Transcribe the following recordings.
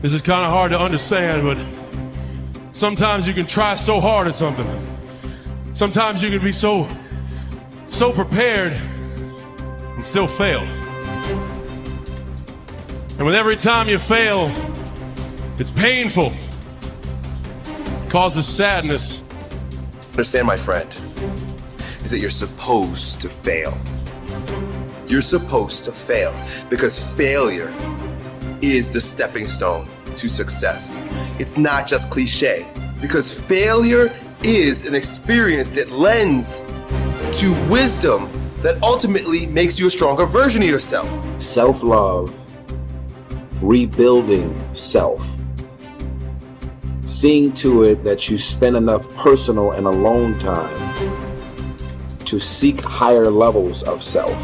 This is kind of hard to understand, but sometimes you can try so hard at something. Sometimes you can be so prepared and still fail. And with every time you fail, it's painful. It causes sadness. Understand, my friend, is that you're supposed to fail. You're supposed to fail because failure is the stepping stone to success. It's not just cliche, because failure is an experience that lends to wisdom that ultimately makes you a stronger version of yourself. Self-love, rebuilding self, seeing to it that you spend enough personal and alone time to seek higher levels of self.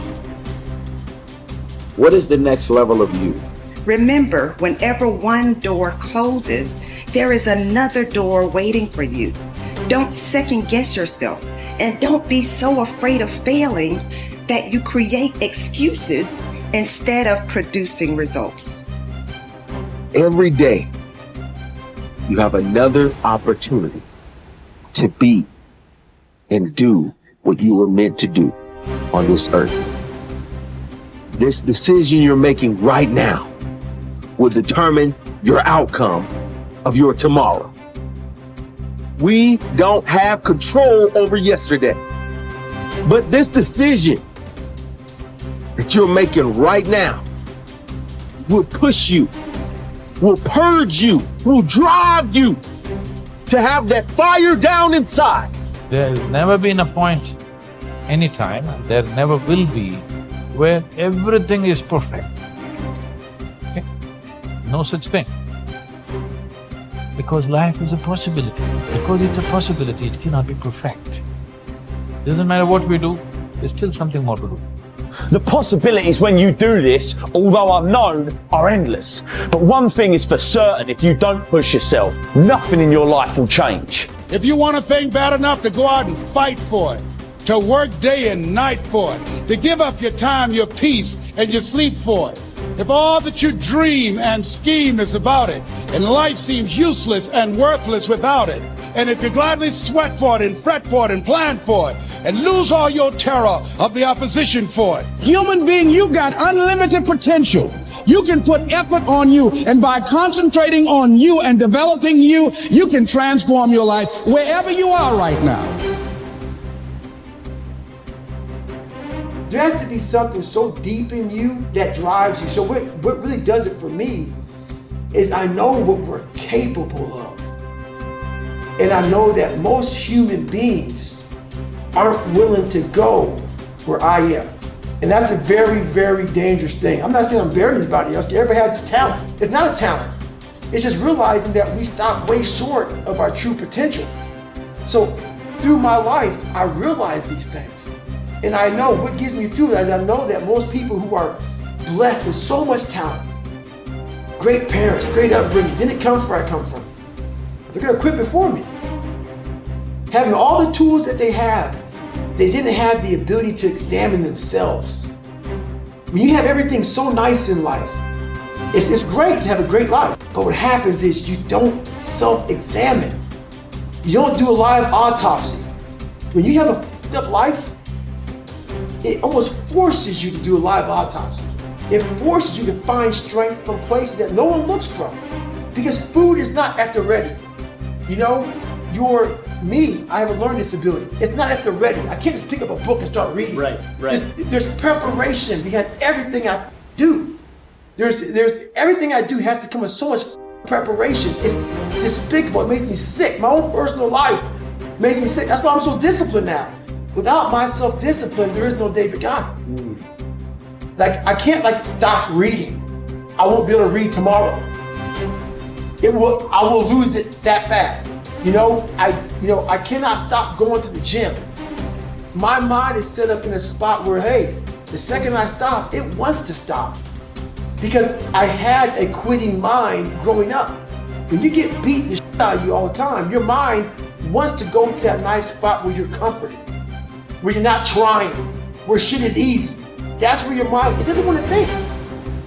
What is the next level of you? Remember, whenever one door closes, there is another door waiting for you. Don't second guess yourself, and don't be so afraid of failing that you create excuses instead of producing results. Every day, you have another opportunity to be and do what you were meant to do on this earth. This decision you're making right now will determine your outcome of your tomorrow. We don't have control over yesterday, but this decision that you're making right now will push you, will purge you, will drive you to have that fire down inside. There's never been a point, anytime, and there never will be, where everything is perfect. Okay? No such thing. Because life is a possibility. Because it's a possibility, it cannot be perfect. Doesn't matter what we do, there's still something more to do. The possibilities when you do this, although unknown, are endless. But one thing is for certain, if you don't push yourself, nothing in your life will change. If you want a thing bad enough to go out and fight for it, to work day and night for it, to give up your time, your peace, and your sleep for it, if all that you dream and scheme is about it, and life seems useless and worthless without it, and if you gladly sweat for it and fret for it and plan for it, and lose all your terror of the opposition for it. Human being, you've got unlimited potential. You can put effort on you, and by concentrating on you and developing you, you can transform your life wherever you are right now. There has to be something so deep in you that drives you. So what really does it for me is I know what we're capable of. And I know that most human beings aren't willing to go where I am. And that's a very, very dangerous thing. I'm not saying I'm better than anybody else. Everybody has this talent. It's not a talent. It's just realizing that we stop way short of our true potential. So through my life, I realize these things. And I know what gives me fuel is I know that most people who are blessed with so much talent, great parents, great upbringing, didn't come where I come from. They're gonna quit before me. Having all the tools that they have, they didn't have the ability to examine themselves. When you have everything so nice in life, it's great to have a great life. But what happens is you don't self-examine. You don't do a live autopsy. When you have a fucked up life, it almost forces you to do a live autopsy. It forces you to find strength from places that no one looks from. Because food is not at the ready. You know, I have a learning disability. It's not at the ready. I can't just pick up a book and start reading. Right. There's preparation behind everything I do. There's everything I do has to come with so much preparation. It's despicable. It makes me sick. My own personal life makes me sick. That's why I'm so disciplined now. Without my self-discipline, there is no David Goggins. Like, I can't stop reading. I won't be able to read tomorrow. I will lose it that fast. I cannot stop going to the gym. My mind is set up in a spot where, hey, the second I stop, it wants to stop. Because I had a quitting mind growing up. When you get beat the shit out of you all the time, your mind wants to go to that nice spot where you're comforted, where you're not trying, where shit is easy. That's where your mind, it doesn't want to think.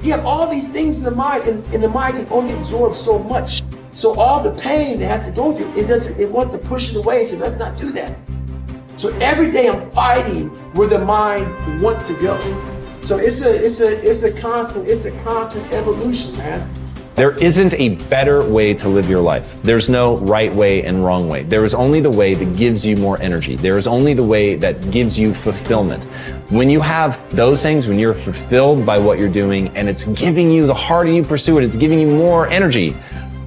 You have all these things in the mind, and the mind can only absorb so much. So all the pain it has to go through, it wants to push it away and say, let's not do that. So every day I'm fighting where the mind wants to go. So it's a constant evolution, man. There isn't a better way to live your life. There's no right way and wrong way. There is only the way that gives you more energy. There is only the way that gives you fulfillment. When you have those things, when you're fulfilled by what you're doing and it's giving you, the harder you pursue it, it's giving you more energy,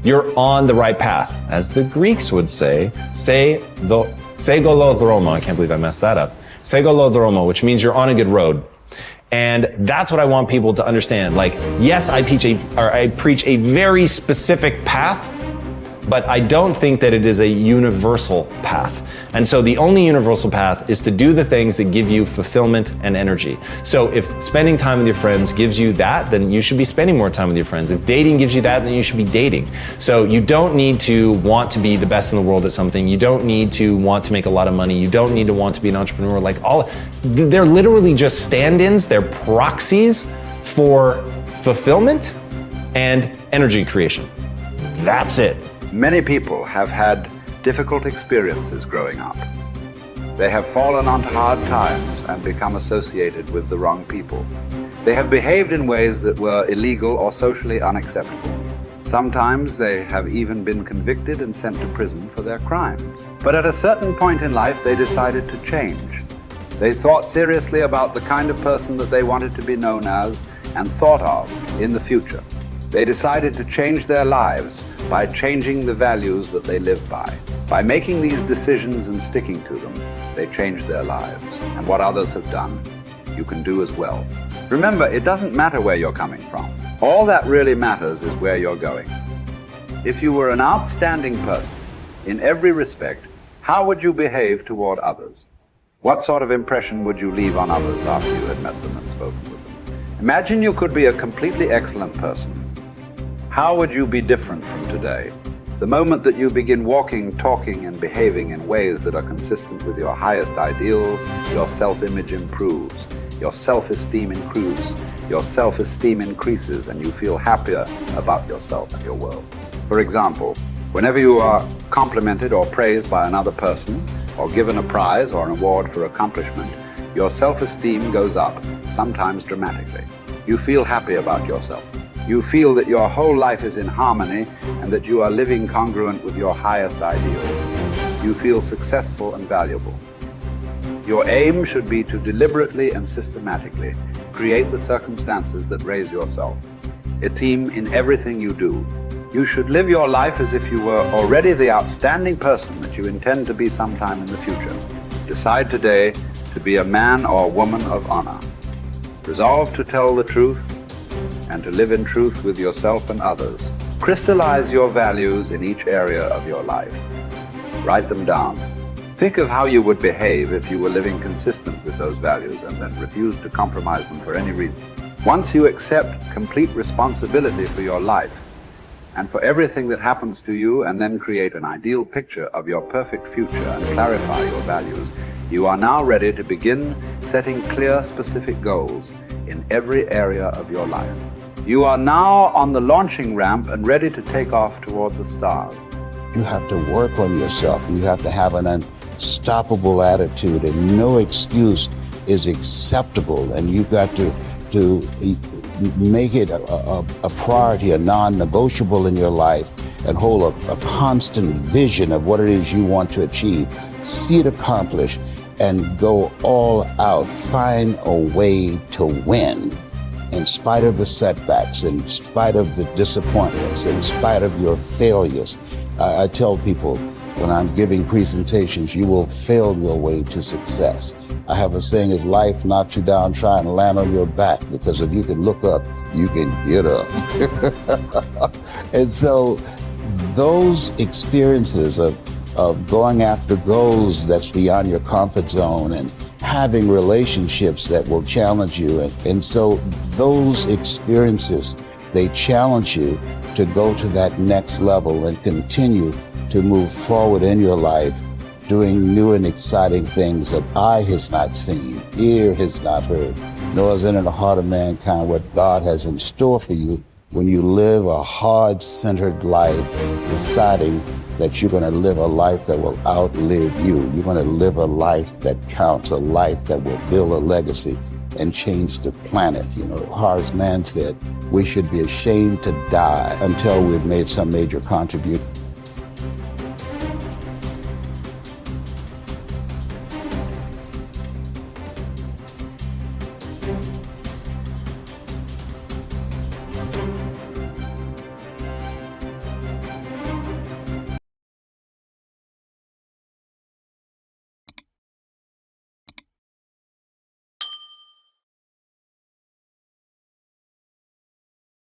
you're on the right path. As the Greeks would say, segolodromo, I can't believe I messed that up. Segolodromo, which means you're on a good road. And that's what I want people to understand. Like, yes, I preach a very specific path, but I don't think that it is a universal path. And so the only universal path is to do the things that give you fulfillment and energy. So if spending time with your friends gives you that, then you should be spending more time with your friends. If dating gives you that, then you should be dating. So you don't need to want to be the best in the world at something. You don't need to want to make a lot of money. You don't need to want to be an entrepreneur. They're literally just stand-ins. They're proxies for fulfillment and energy creation. That's it. Many people have had difficult experiences growing up. They have fallen onto hard times and become associated with the wrong people. They have behaved in ways that were illegal or socially unacceptable. Sometimes they have even been convicted and sent to prison for their crimes. But at a certain point in life, they decided to change. They thought seriously about the kind of person that they wanted to be known as and thought of in the future. They decided to change their lives by changing the values that they live by. By making these decisions and sticking to them, they changed their lives. And what others have done, you can do as well. Remember, it doesn't matter where you're coming from. All that really matters is where you're going. If you were an outstanding person in every respect, how would you behave toward others? What sort of impression would you leave on others after you had met them and spoken with them? Imagine you could be a completely excellent person. How would you be different from today? The moment that you begin walking, talking, and behaving in ways that are consistent with your highest ideals, your self-image improves, your self-esteem improves, your self-esteem increases, and you feel happier about yourself and your world. For example, whenever you are complimented or praised by another person, or given a prize or an award for accomplishment, your self-esteem goes up, sometimes dramatically. You feel happy about yourself. You feel that your whole life is in harmony and that you are living congruent with your highest ideals. You feel successful and valuable. Your aim should be to deliberately and systematically create the circumstances that raise yourself. Esteem in everything you do. You should live your life as if you were already the outstanding person that you intend to be sometime in the future. Decide today to be a man or woman of honor. Resolve to tell the truth and to live in truth with yourself and others. Crystallize your values in each area of your life. Write them down. Think of how you would behave if you were living consistent with those values and then refused to compromise them for any reason. Once you accept complete responsibility for your life and for everything that happens to you, and then create an ideal picture of your perfect future and clarify your values, you are now ready to begin setting clear, specific goals in every area of your life. You are now on the launching ramp and ready to take off toward the stars. You have to work on yourself. You have to have an unstoppable attitude, and no excuse is acceptable. And you've got to make it a priority, a non-negotiable in your life, and hold a constant vision of what it is you want to achieve. See it accomplished and go all out. Find a way to win in spite of the setbacks, in spite of the disappointments, in spite of your failures. I tell people when I'm giving presentations, you will fail your way to success. I have a saying, is life knocks you down, try and land on your back, because if you can look up, you can get up. And so those experiences of going after goals that's beyond your comfort zone and having relationships that will challenge you. And so those experiences, they challenge you to go to that next level and continue to move forward in your life doing new and exciting things that eye has not seen, ear has not heard, nor is it in the heart of mankind what God has in store for you when you live a heart-centered life, deciding that you're going to live a life that will outlive you. You're going to live a life that counts, a life that will build a legacy and change the planet. You know, Horace Mann said, we should be ashamed to die until we've made some major contribution